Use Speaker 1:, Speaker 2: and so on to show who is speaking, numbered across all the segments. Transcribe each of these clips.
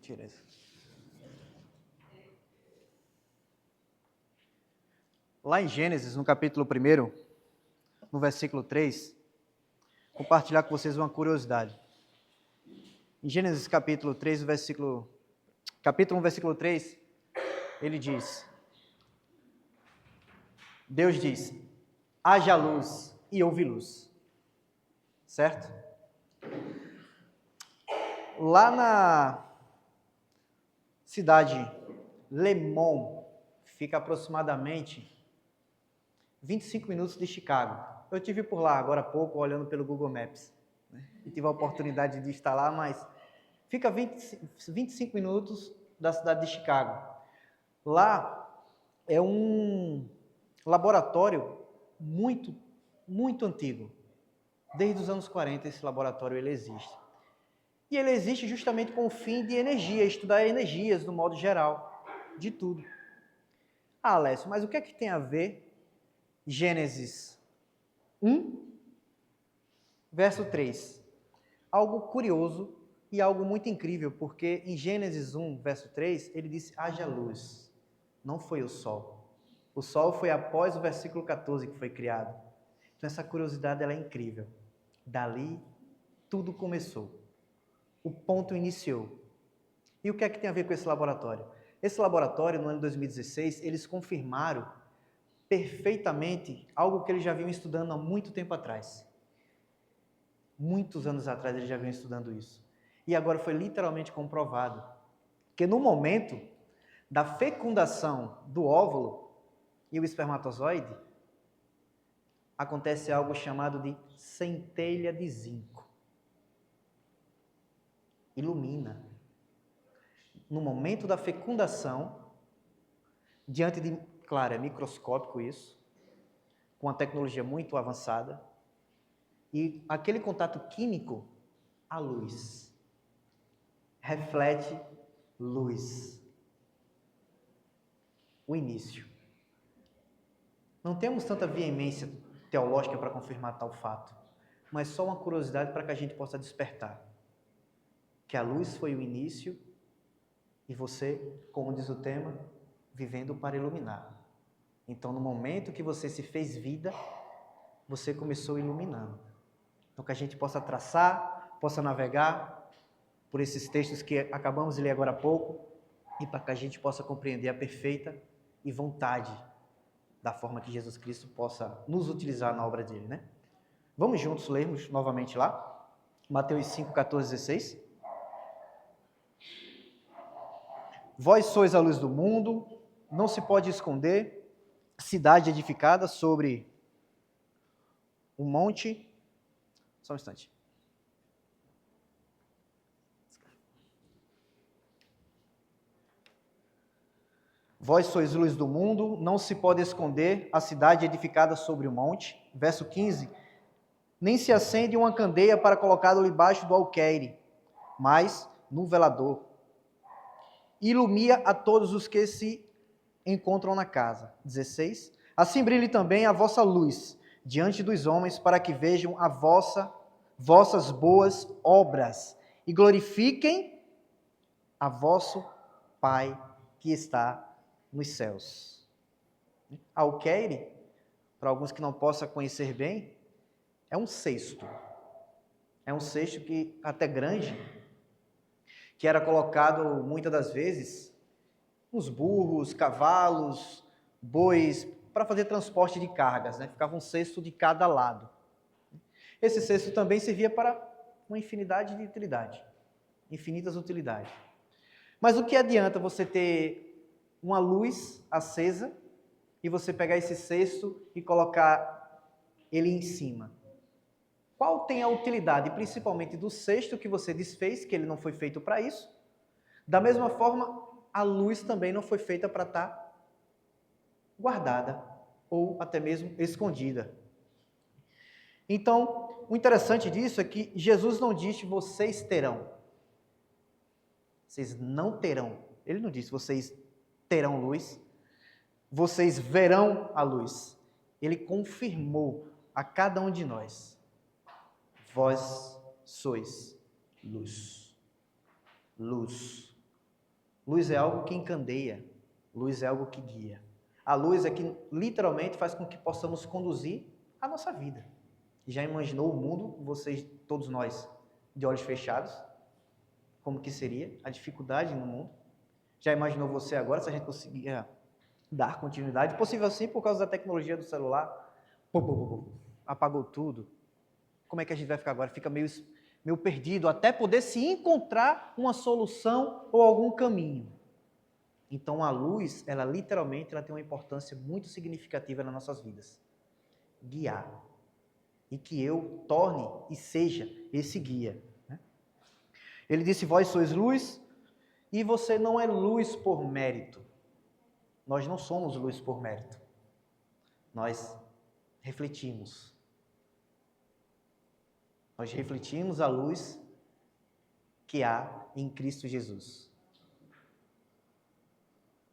Speaker 1: Tira isso. Lá em Gênesis, no capítulo 1, no versículo 3, compartilhar com vocês uma curiosidade. Em Gênesis capítulo 3, capítulo 1, versículo 3, ele diz, Deus diz, haja luz e houve luz. Certo? Lá na cidade Le Mans, fica aproximadamente 25 minutos de Chicago. Eu estive por lá agora há pouco, olhando pelo Google Maps, né? E tive a oportunidade de estar lá, mas fica 25 minutos da cidade de Chicago. Lá é um laboratório muito, muito antigo. Desde os anos 40 esse laboratório ele existe. E ele existe justamente com o fim de energia, estudar energias no modo geral, de tudo. Ah, Alessio, mas o que é que tem a ver Gênesis 1, verso 3? Algo curioso e algo muito incrível, porque em Gênesis 1, verso 3, ele disse, haja luz. Não foi o sol. O sol foi após o versículo 14 que foi criado. Então essa curiosidade ela é incrível. Dali, tudo começou. O ponto iniciou. E o que é que tem a ver com esse laboratório? Esse laboratório, no ano de 2016, eles confirmaram perfeitamente algo que eles já vinham estudando há muito tempo atrás. Muitos anos atrás eles já vinham estudando isso. E agora foi literalmente comprovado que no momento da fecundação do óvulo e o espermatozoide, acontece algo chamado de centelha de zinco. Ilumina. No momento da fecundação, diante de, claro, é microscópico isso, com uma tecnologia muito avançada, e aquele contato químico, a luz, reflete luz. O início. Não temos tanta veemência teológica para confirmar tal fato, mas só uma curiosidade para que a gente possa despertar. Que a luz foi o início e você, como diz o tema, vivendo para iluminar. Então, no momento que você se fez vida, você começou iluminando. Então, que a gente possa traçar, possa navegar por esses textos que acabamos de ler agora há pouco e para que a gente possa compreender a perfeita e vontade da forma que Jesus Cristo possa nos utilizar na obra dele, né? Vamos juntos lermos novamente lá, Mateus 5, 14, 16. Vós sois a luz do mundo, não se pode esconder, cidade edificada sobre um monte. Só um instante. Vós sois luz do mundo, não se pode esconder a cidade edificada sobre o monte. Verso 15. Nem se acende uma candeia para colocá-lo debaixo do alqueire, mas no velador. Ilumina a todos os que se encontram na casa. 16. Assim brilhe também a vossa luz diante dos homens, para que vejam vossas boas obras e glorifiquem a vosso Pai que está nos céus. Alqueire, para alguns que não possam conhecer bem, é um cesto. É um cesto que até grande, que era colocado muitas das vezes nos burros, cavalos, bois, para fazer transporte de cargas, né? Ficava um cesto de cada lado. Esse cesto também servia para uma infinidade de utilidade, infinitas utilidades. Mas o que adianta você ter uma luz acesa e você pegar esse cesto e colocar ele em cima? Qual tem a utilidade, principalmente do cesto que você desfez, que ele não foi feito para isso? Da mesma forma, a luz também não foi feita para estar guardada ou até mesmo escondida. Então, o interessante disso é que Jesus não disse vocês terão. Vocês não terão. Ele não disse vocês terão luz. Vocês verão a luz. Ele confirmou a cada um de nós. Vós sois luz. Luz. Luz é algo que encandeia. Luz é algo que guia. A luz é que literalmente faz com que possamos conduzir a nossa vida. Já imaginou o mundo, vocês, todos nós, de olhos fechados? Como que seria a dificuldade no mundo? Já imaginou você agora, se a gente conseguia dar continuidade? Possível sim, por causa da tecnologia do celular. Apagou tudo. Como é que a gente vai ficar agora? Fica meio perdido, até poder se encontrar uma solução ou algum caminho. Então a luz, ela literalmente ela tem uma importância muito significativa nas nossas vidas. Guiar. E que eu torne e seja esse guia. Ele disse, vós sois luz, e você não é luz por mérito. Nós não somos luz por mérito. Nós refletimos. Nós refletimos a luz que há em Cristo Jesus.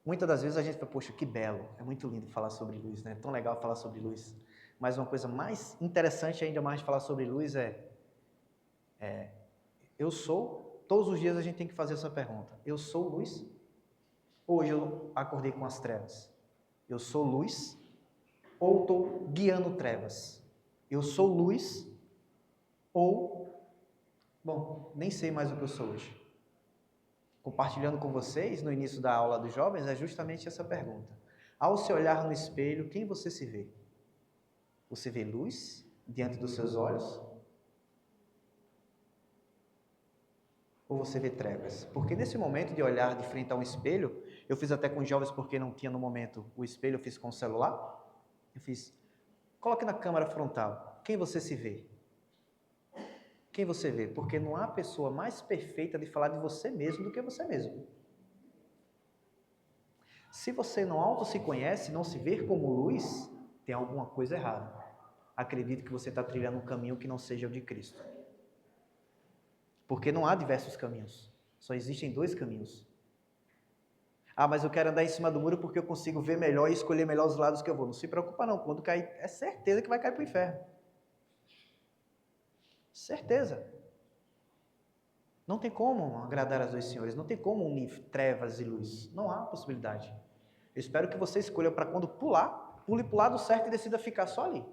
Speaker 1: Muitas das vezes a gente fala, poxa, que belo, é muito lindo falar sobre luz, né? É tão legal falar sobre luz. Mas uma coisa mais interessante ainda mais de falar sobre luz todos os dias a gente tem que fazer essa pergunta. Eu sou luz? Ou hoje eu acordei com as trevas? Eu sou luz? Ou estou guiando trevas? Eu sou luz? Ou, nem sei mais o que eu sou hoje. Compartilhando com vocês, no início da aula dos jovens, é justamente essa pergunta. Ao se olhar no espelho, quem você se vê? Você vê luz diante dos seus olhos? Ou você vê trevas? Porque nesse momento de olhar de frente a um espelho, eu fiz até com jovens porque não tinha no momento o espelho, eu fiz com o celular. Eu fiz, coloque na câmera frontal, quem você se vê? Quem você vê? Porque não há pessoa mais perfeita de falar de você mesmo do que você mesmo. Se você não auto se conhece, não se vê como luz, tem alguma coisa errada. Acredito que você está trilhando um caminho que não seja o de Cristo. Porque não há diversos caminhos. Só existem 2 caminhos. Ah, mas eu quero andar em cima do muro porque eu consigo ver melhor e escolher melhor os lados que eu vou. Não se preocupa não, quando cair, é certeza que vai cair para o inferno. Certeza. Não tem como agradar as 2 senhores, não tem como unir trevas e luz. Não há possibilidade. Eu espero que você escolha para quando pular, pule para o lado certo e decida ficar só ali.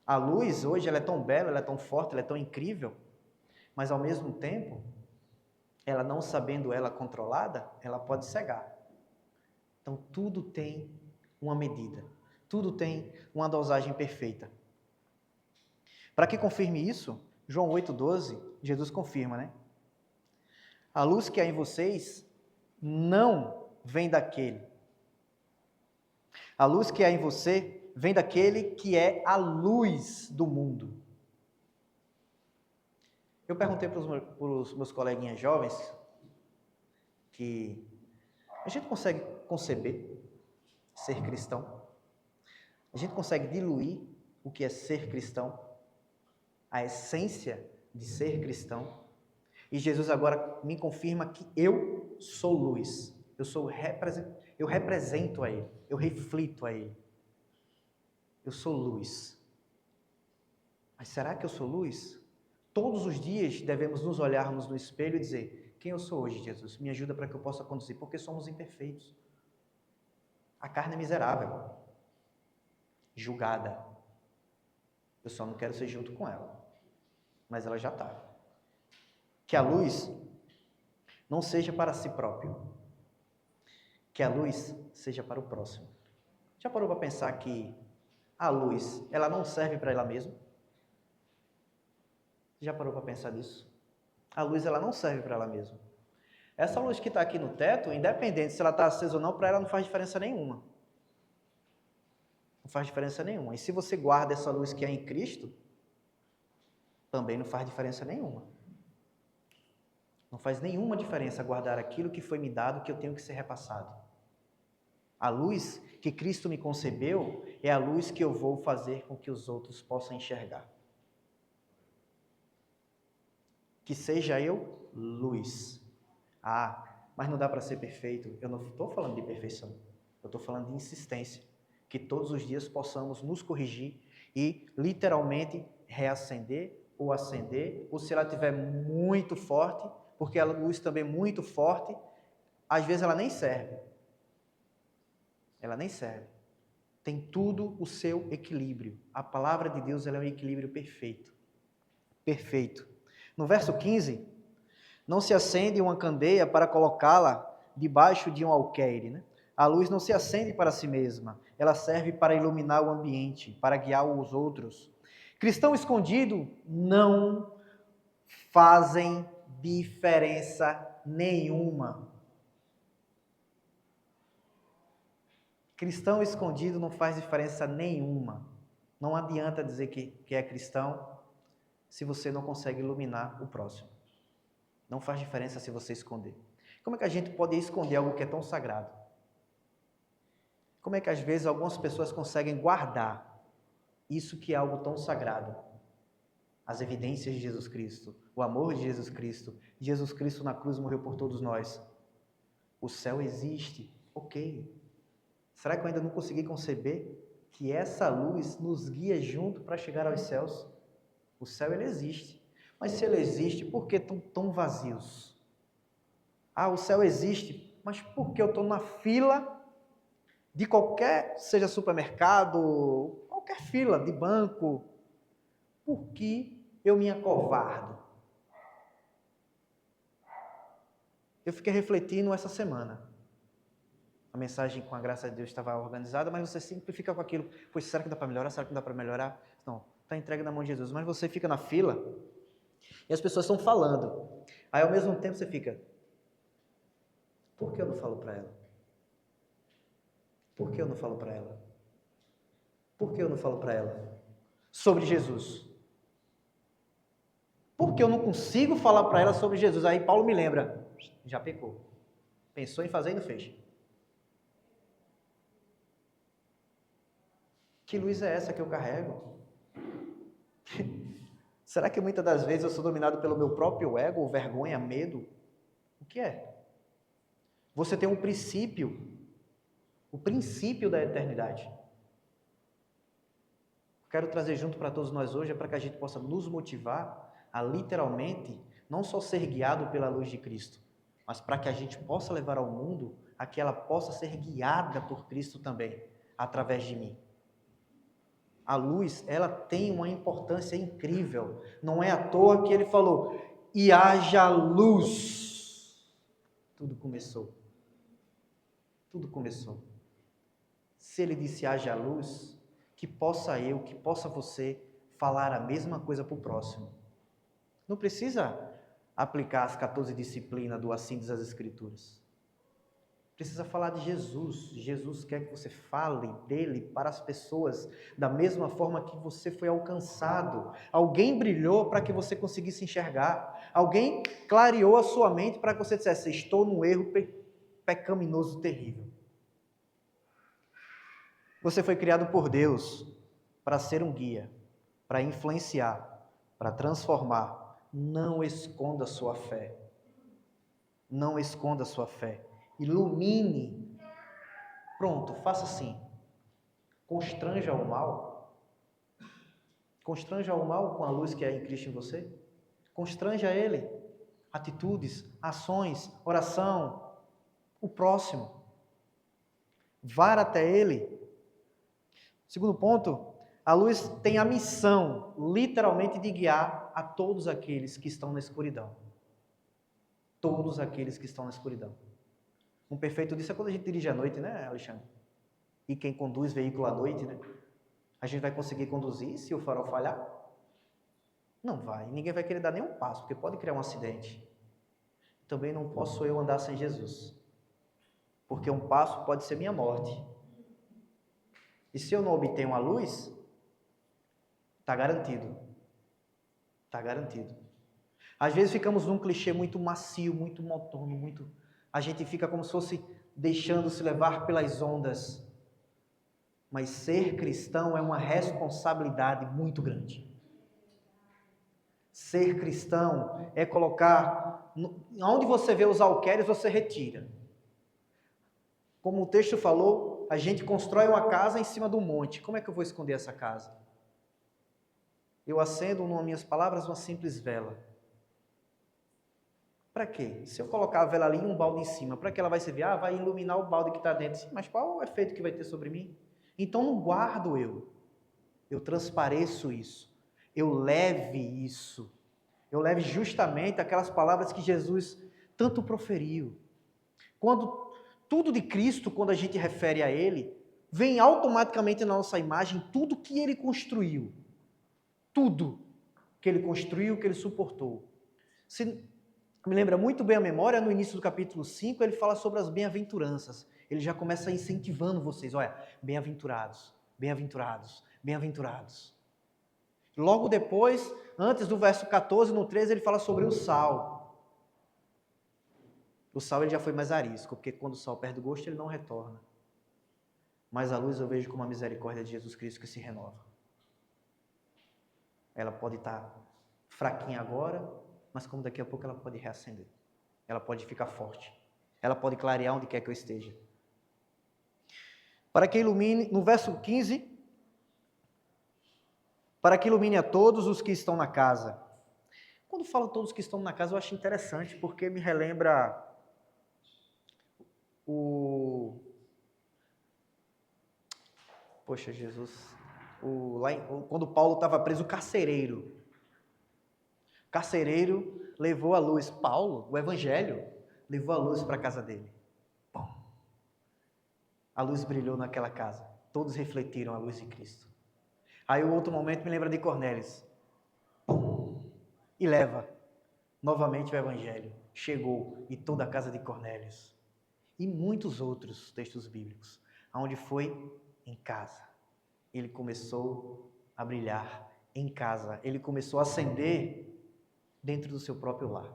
Speaker 1: A luz hoje ela é tão bela, ela é tão forte, ela é tão incrível, mas ao mesmo tempo, ela não sabendo ela controlada, ela pode cegar. Então tudo tem uma medida, tudo tem uma dosagem perfeita. Para que confirme isso, João 8,12, Jesus confirma, né? A luz que há em vocês não vem daquele. A luz que há em você vem daquele que é a luz do mundo. Eu perguntei para os meus coleguinhas jovens que a gente consegue conceber ser cristão? A gente consegue diluir o que é ser cristão? A essência de ser cristão? E Jesus agora me confirma que eu sou luz. Eu represento a Ele. Eu reflito a Ele. Eu sou luz. Mas será que eu sou luz? Todos os dias devemos nos olharmos no espelho e dizer, quem eu sou hoje, Jesus? Me ajuda para que eu possa conduzir, porque somos imperfeitos. A carne é miserável, julgada. Eu só não quero ser junto com ela, mas ela já está. Que a luz não seja para si próprio, que a luz seja para o próximo. Já parou para pensar que a luz, ela não serve para ela mesma? Já parou para pensar nisso? A luz, ela não serve para ela mesma. Essa luz que está aqui no teto, independente se ela está acesa ou não, para ela não faz diferença nenhuma. Não faz diferença nenhuma. E se você guarda essa luz que é em Cristo, também não faz diferença nenhuma. Não faz nenhuma diferença guardar aquilo que foi me dado, que eu tenho que ser repassado. A luz que Cristo me concebeu é a luz que eu vou fazer com que os outros possam enxergar. Que seja eu luz. Ah, mas não dá para ser perfeito. Eu não estou falando de perfeição. Eu estou falando de insistência. Que todos os dias possamos nos corrigir e literalmente reacender ou acender, ou se ela estiver muito forte, porque a luz também é muito forte, às vezes ela nem serve. Ela nem serve. Tem tudo o seu equilíbrio. A palavra de Deus, ela é um equilíbrio perfeito. Perfeito. No verso 15, não se acende uma candeia para colocá-la debaixo de um alqueire, né? A luz não se acende para si mesma, ela serve para iluminar o ambiente, para guiar os outros. Cristão escondido não fazem diferença nenhuma. Cristão escondido não faz diferença nenhuma. Não adianta dizer que é cristão se você não consegue iluminar o próximo. Não faz diferença se você esconder. Como é que a gente pode esconder algo que é tão sagrado? Como é que às vezes algumas pessoas conseguem guardar isso que é algo tão sagrado? As evidências de Jesus Cristo, o amor de Jesus Cristo. Jesus Cristo na cruz morreu por todos nós. O céu existe, ok. Será que eu ainda não consegui conceber que essa luz nos guia junto para chegar aos céus? O céu, ele existe. Mas se ele existe, por que estão tão vazios? Ah, o céu existe, mas por que eu estou na fila de qualquer, seja supermercado, qualquer fila de banco? Por que eu me acovardo? Eu fiquei refletindo essa semana. A mensagem, com a graça de Deus, estava organizada, mas você sempre fica com aquilo, pois será que dá para melhorar? Será que não dá para melhorar? Não, está entregue na mão de Jesus, mas você fica na fila e as pessoas estão falando. Aí, ao mesmo tempo, você fica, por que eu não falo para ela? Por que eu não falo para ela? Por que eu não falo para ela sobre Jesus? Por que eu não consigo falar para ela sobre Jesus? Aí Paulo me lembra, já pecou. Pensou em fazer e não fez. Que luz é essa que eu carrego? Será que muitas das vezes eu sou dominado pelo meu próprio ego, vergonha, medo? O que é? Você tem um princípio, o princípio da eternidade. Quero trazer junto para todos nós hoje, para que a gente possa nos motivar a literalmente, não só ser guiado pela luz de Cristo, mas para que a gente possa levar ao mundo a que ela possa ser guiada por Cristo também, através de mim. A luz, ela tem uma importância incrível. Não é à toa que ele falou, e haja luz. Tudo começou. Tudo começou. Se ele disse haja luz, que possa eu, que possa você falar a mesma coisa para o próximo. Não precisa aplicar as 14 disciplinas do Assim diz as Escrituras. Precisa falar de Jesus. Jesus quer que você fale dele para as pessoas da mesma forma que você foi alcançado. Alguém brilhou para que você conseguisse enxergar. Alguém clareou a sua mente para que você dissesse, estou num erro pecaminoso terrível. Você foi criado por Deus para ser um guia, para influenciar, para transformar. Não esconda a sua fé. Não esconda a sua fé. Ilumine. Pronto, faça assim. Constranja o mal. Constranja o mal com a luz que é em Cristo em você. Constranja ele. Atitudes, ações, oração. O próximo. Vá até ele. Segundo ponto, a luz tem a missão, literalmente, de guiar a todos aqueles que estão na escuridão. Todos aqueles que estão na escuridão. Um perfeito disso é quando a gente dirige à noite, né, Alexandre? E quem conduz veículo à noite, né? A gente vai conseguir conduzir se o farol falhar? Não vai. Ninguém vai querer dar nenhum passo, porque pode criar um acidente. Também não posso eu andar sem Jesus. Porque um passo pode ser minha morte. E se eu não obtenho a luz, está garantido. Está garantido. Às vezes ficamos num clichê muito macio, muito monótono, muito... A gente fica como se fosse deixando-se levar pelas ondas. Mas ser cristão é uma responsabilidade muito grande. Ser cristão é colocar... Onde você vê os alqueires, você retira. Como o texto falou, a gente constrói uma casa em cima do monte. Como é que eu vou esconder essa casa? Eu acendo, nas minhas palavras, uma simples vela. Para quê? Se eu colocar a vela ali e um balde em cima, para que ela vai servir? Ah, vai iluminar o balde que está dentro. Sim, mas qual o efeito que vai ter sobre mim? Então não guardo eu transpareço isso, eu leve isso, eu leve justamente aquelas palavras que Jesus tanto proferiu. Quando tudo de Cristo, quando a gente refere a Ele, vem automaticamente na nossa imagem tudo que Ele construiu, tudo que Ele construiu, que Ele suportou. Se me lembra muito bem a memória, no início do capítulo 5, ele fala sobre as bem-aventuranças. Ele já começa incentivando vocês, olha, bem-aventurados, bem-aventurados, bem-aventurados. Logo depois, antes do verso 14, no 13, ele fala sobre o sal. O sal ele já foi mais arisco, porque quando o sal perde o gosto, ele não retorna. Mas a luz eu vejo como a misericórdia de Jesus Cristo que se renova. Ela pode estar fraquinha agora, mas como daqui a pouco ela pode reacender. Ela pode ficar forte. Ela pode clarear onde quer que eu esteja. Para que ilumine, no verso 15, para que ilumine a todos os que estão na casa. Quando falo todos que estão na casa, eu acho interessante, porque me relembra Poxa, Jesus, quando Paulo estava preso, o carcereiro levou a luz. Paulo, o evangelho, levou a luz para a casa dele. Bom, a luz brilhou naquela casa. Todos refletiram a luz de Cristo. Aí o outro momento me lembra de Cornélios. E leva novamente o evangelho. Chegou em toda a casa de Cornélios. E muitos outros textos bíblicos. Onde foi? Em casa. Ele começou a brilhar em casa. Ele começou a acender dentro do seu próprio lar.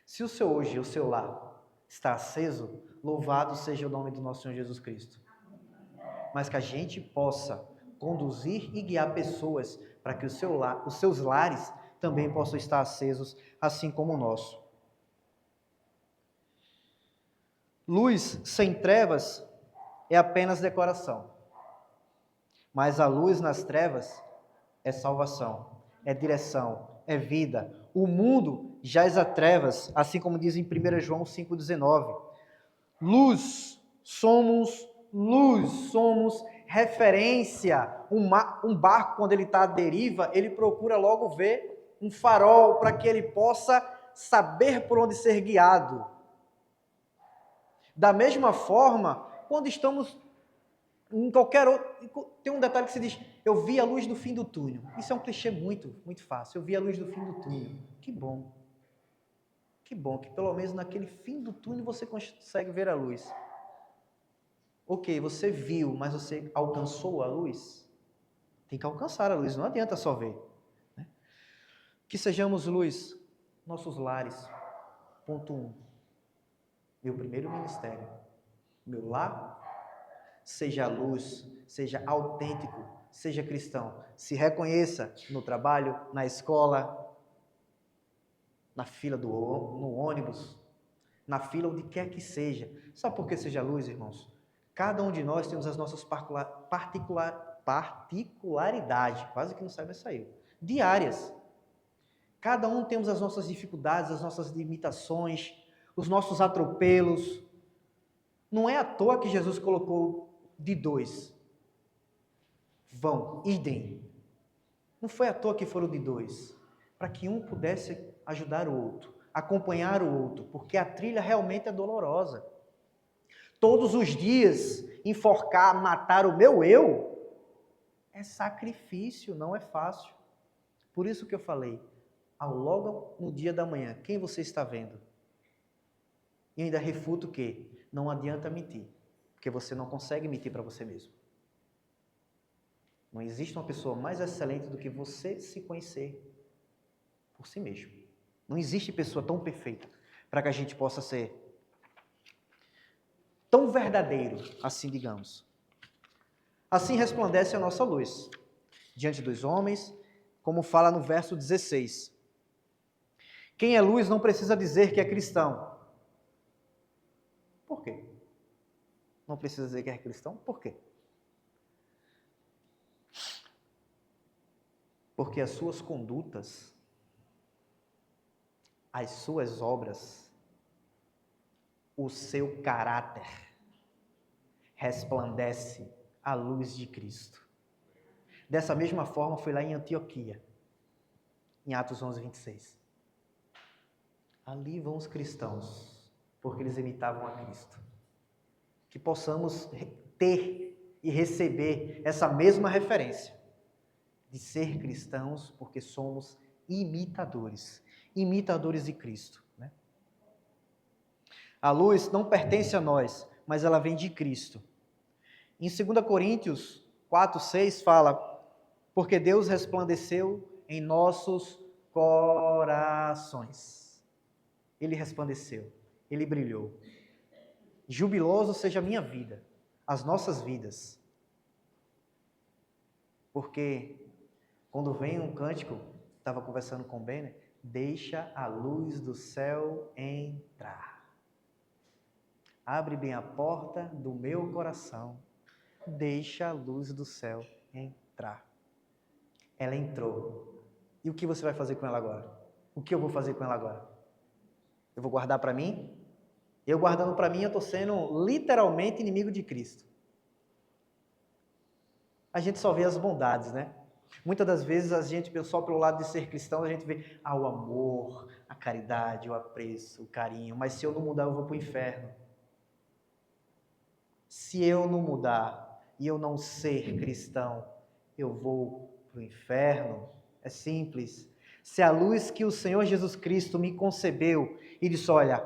Speaker 1: Se o seu lar está aceso, louvado seja o nome do nosso Senhor Jesus Cristo. Mas que a gente possa conduzir e guiar pessoas para que os seus lares também possam estar acesos, assim como o nosso. Luz sem trevas é apenas decoração. Mas a luz nas trevas é salvação, é direção, é vida. O mundo jaz a trevas, assim como diz em 1 João 5,19. Luz, somos referência. Um barco, quando ele está à deriva, ele procura logo ver um farol para que ele possa saber por onde ser guiado. Da mesma forma, quando estamos em qualquer outro, tem um detalhe que se diz, eu vi a luz do fim do túnel. Isso é um clichê muito fácil. Eu vi a luz do fim do túnel. Que bom que pelo menos naquele fim do túnel você consegue ver a luz. Ok, você viu, mas você alcançou a luz? Tem que alcançar a luz, não adianta só ver. Né? Que sejamos luz, nossos lares. Ponto 1. Meu primeiro ministério. Meu lar, seja luz, seja autêntico, seja cristão. Se reconheça no trabalho, na escola, na fila no ônibus, na fila onde quer que seja. Sabe por que seja luz, irmãos? Cada um de nós temos as nossas particularidades, quase que não sai, mas saiu, diárias. Cada um temos as nossas dificuldades, as nossas limitações, os nossos atropelos. Não é à toa que Jesus colocou de 2. Vão, idem. Não foi à toa que foram de 2. Para que um pudesse ajudar o outro, acompanhar o outro, porque a trilha realmente é dolorosa. Todos os dias, enforcar, matar o meu eu, é sacrifício, não é fácil. Por isso que eu falei, logo no dia da manhã, quem você está vendo? E ainda refuto que não adianta mentir, porque você não consegue mentir para você mesmo. Não existe uma pessoa mais excelente do que você se conhecer por si mesmo. Não existe pessoa tão perfeita para que a gente possa ser tão verdadeiro, assim digamos. Assim resplandece a nossa luz diante dos homens, como fala no verso 16. Quem é luz não precisa dizer que é cristão. Por quê? Não precisa dizer que é cristão? Por quê? Porque as suas condutas, as suas obras, o seu caráter resplandece a luz de Cristo. Dessa mesma forma foi lá em Antioquia, em Atos 11:26. Ali vão os cristãos, porque eles imitavam a Cristo. Que possamos ter e receber essa mesma referência de ser cristãos, porque somos imitadores de Cristo. Né? A luz não pertence a nós, mas ela vem de Cristo. Em 2 Coríntios 4:6 fala, porque Deus resplandeceu em nossos corações. Ele resplandeceu, ele brilhou. Jubiloso seja a minha vida, as nossas vidas. Porque quando vem um cântico, estava conversando com o Benner, deixa a luz do céu entrar. Abre bem a porta do meu coração, deixa a luz do céu entrar. Ela entrou. E o que você vai fazer com ela agora? O que eu vou fazer com ela agora? Eu vou guardar para mim? Eu guardando para mim, eu estou sendo literalmente inimigo de Cristo. A gente só vê as bondades, né? Muitas das vezes a gente, só pelo lado de ser cristão, a gente vê o amor, a caridade, o apreço, o carinho. Mas se eu não mudar, eu vou para o inferno. Se eu não mudar e eu não ser cristão, eu vou para o inferno. É simples. Se a luz que o Senhor Jesus Cristo me concebeu e disse, olha,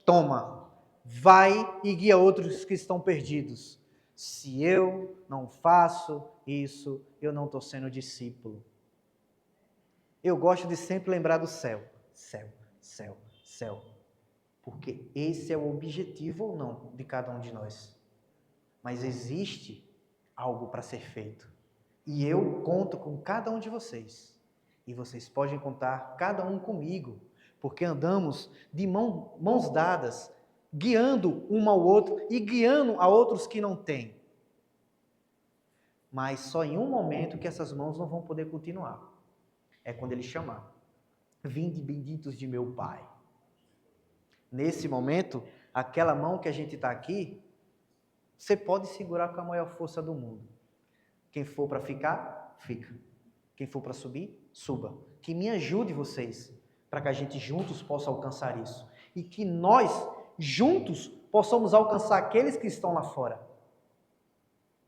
Speaker 1: toma, vai e guia outros que estão perdidos. Se eu não faço isso, eu não estou sendo discípulo. Eu gosto de sempre lembrar do céu. Céu, céu, céu. Porque esse é o objetivo ou não de cada um de nós. Mas existe algo para ser feito. E eu conto com cada um de vocês. E vocês podem contar cada um comigo. Porque andamos de mãos dadas, guiando um ao outro e guiando a outros que não têm. Mas só em um momento que essas mãos não vão poder continuar. É quando ele chamar. Vinde benditos de meu Pai. Nesse momento, aquela mão que a gente está aqui, você pode segurar com a maior força do mundo. Quem for para ficar, fica. Quem for para subir, suba. Que me ajude vocês, para que a gente juntos possa alcançar isso. E que nós, juntos, possamos alcançar aqueles que estão lá fora,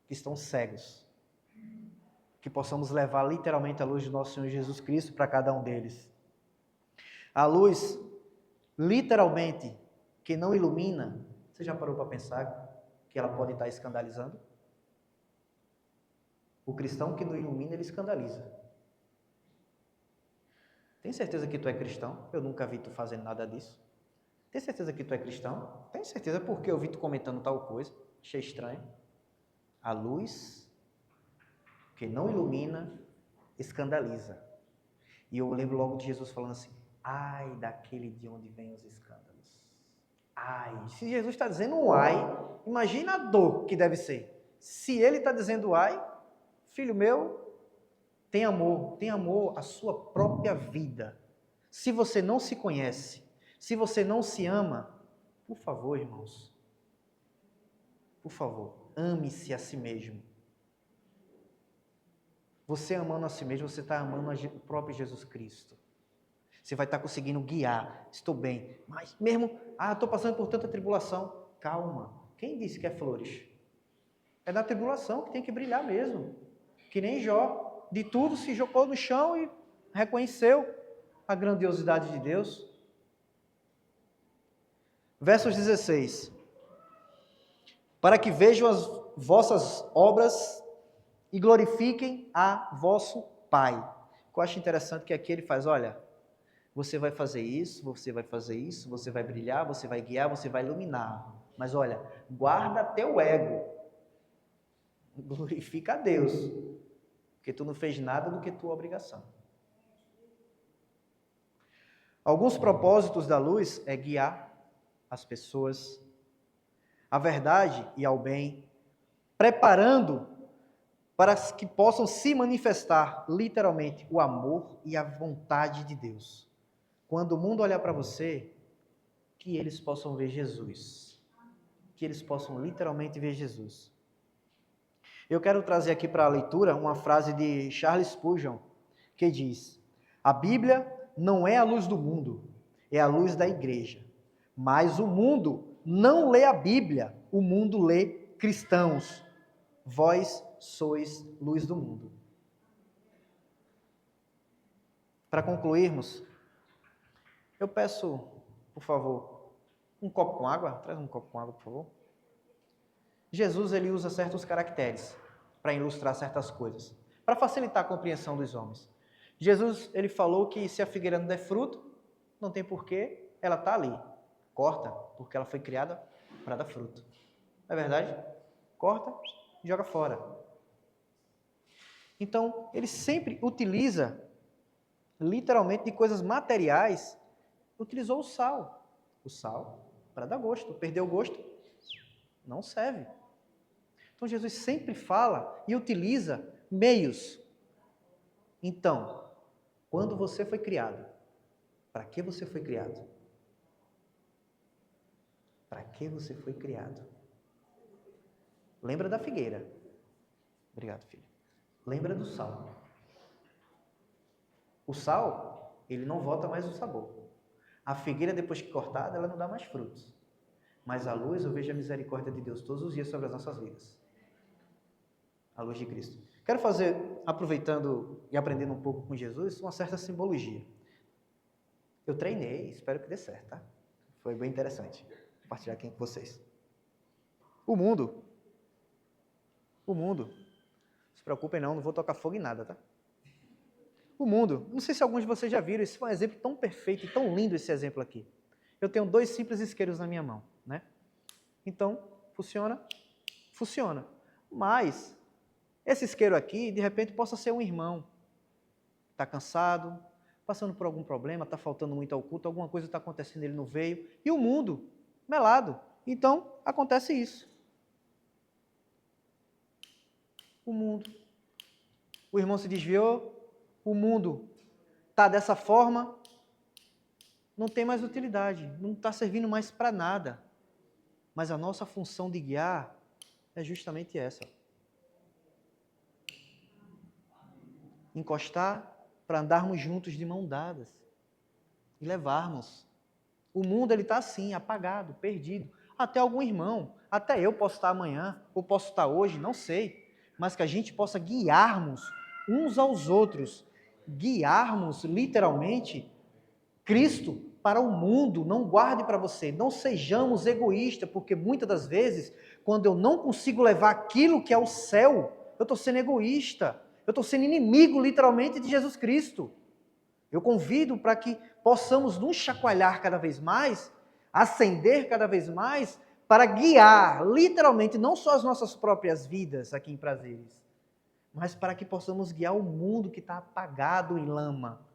Speaker 1: que estão cegos. Que possamos levar literalmente a luz do nosso Senhor Jesus Cristo para cada um deles. A luz, literalmente, que não ilumina, você já parou para pensar que ela pode estar escandalizando? O cristão que não ilumina, ele escandaliza. Tem certeza que tu é cristão? Eu nunca vi tu fazendo nada disso. Tem certeza que tu é cristão? Tem certeza porque eu vi tu comentando tal coisa. Achei estranho. A luz que não ilumina, escandaliza. E eu lembro logo de Jesus falando assim, ai daquele de onde vêm os escândalos. Ai, se Jesus está dizendo um ai, imagina a dor que deve ser. Se ele está dizendo ai, filho meu, tem amor à sua própria vida. Se você não se conhece, se você não se ama, por favor, irmãos, por favor, ame-se a si mesmo. Você amando a si mesmo, você está amando o próprio Jesus Cristo. Você vai estar conseguindo guiar. Estou bem, mas mesmo, estou passando por tanta tribulação. Calma, quem disse que é flores? É da tribulação que tem que brilhar mesmo. Que nem Jó, de tudo se jogou no chão e reconheceu a grandiosidade de Deus. Versos 16. Para que vejam as vossas obras e glorifiquem a vosso Pai. Eu acho interessante que aqui ele faz, olha, você vai fazer isso, você vai fazer isso, você vai brilhar, você vai guiar, você vai iluminar. Mas olha, guarda teu ego. Glorifica a Deus. Porque tu não fez nada do que tua obrigação. Alguns propósitos da luz é guiar as pessoas à verdade e ao bem, preparando para que possam se manifestar, literalmente, o amor e a vontade de Deus. quando o mundo olhar para você, que eles possam ver Jesus. Que eles possam literalmente ver Jesus. Eu quero trazer aqui para a leitura uma frase de Charles Spurgeon, que diz: a Bíblia não é a luz do mundo, é a luz da igreja. Mas o mundo não lê a Bíblia, o mundo lê cristãos. Vós sois luz do mundo. Para concluirmos, eu peço, por favor, um copo com água. Traz um copo com água, por favor. Jesus, ele usa certos caracteres para ilustrar certas coisas, para facilitar a compreensão dos homens. Jesus, ele falou que se a figueira não der fruto, não tem porquê, ela está ali. Corta, porque ela foi criada para dar fruto. Não é verdade? Corta e joga fora. Então, ele sempre utiliza, literalmente, de coisas materiais, utilizou o sal. O sal para dar gosto. Perdeu o gosto, não serve. Então, Jesus sempre fala e utiliza meios. Então, quando você foi criado, para que você foi criado? Para que você foi criado? Lembra da figueira. Obrigado, filho. Lembra do sal. O sal, ele não volta mais o sabor. A figueira, depois que cortada, ela não dá mais frutos. Mas a luz, eu vejo a misericórdia de Deus todos os dias sobre as nossas vidas. A luz de Cristo. Quero fazer, aproveitando e aprendendo um pouco com Jesus, uma certa simbologia. Eu treinei, espero que dê certo, tá? Foi bem interessante compartilhar aqui com vocês. O mundo, não se preocupem não vou tocar fogo em nada, tá? O mundo, não sei se alguns de vocês já viram, esse foi um exemplo tão perfeito e tão lindo esse exemplo aqui. Eu tenho 2 simples isqueiros na minha mão, né? Então, funciona? Funciona. Mas, esse isqueiro aqui, de repente, possa ser um irmão. Está cansado, passando por algum problema, está faltando muito ao culto, alguma coisa está acontecendo, ele não veio. E o mundo, melado. Então, acontece isso. O mundo. O irmão se desviou, o mundo está dessa forma, não tem mais utilidade, não está servindo mais para nada. Mas a nossa função de guiar é justamente essa. Encostar para andarmos juntos de mão dadas e levarmos. O mundo ele está assim, apagado, perdido. Até algum irmão, até eu posso estar amanhã, ou posso estar hoje, não sei. Mas que a gente possa guiarmos uns aos outros, guiarmos literalmente Cristo para o mundo. Não guarde para você, não sejamos egoístas, porque muitas das vezes, quando eu não consigo levar aquilo que é o céu, eu estou sendo egoísta, eu estou sendo inimigo literalmente de Jesus Cristo. Eu convido para que possamos nos chacoalhar cada vez mais, ascender cada vez mais, para guiar, literalmente, não só as nossas próprias vidas aqui em Prazeres, mas para que possamos guiar o mundo que está apagado em lama,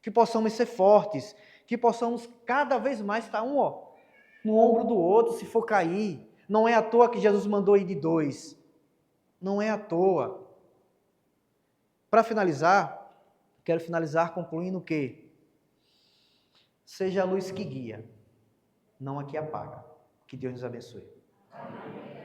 Speaker 1: que possamos ser fortes, que possamos cada vez mais estar no ombro do outro, se for cair. Não é à toa que Jesus mandou ir de 2. Não é à toa. Para finalizar, quero finalizar concluindo o quê? Seja a luz que guia, não a que apaga. Que Deus nos abençoe. Amém.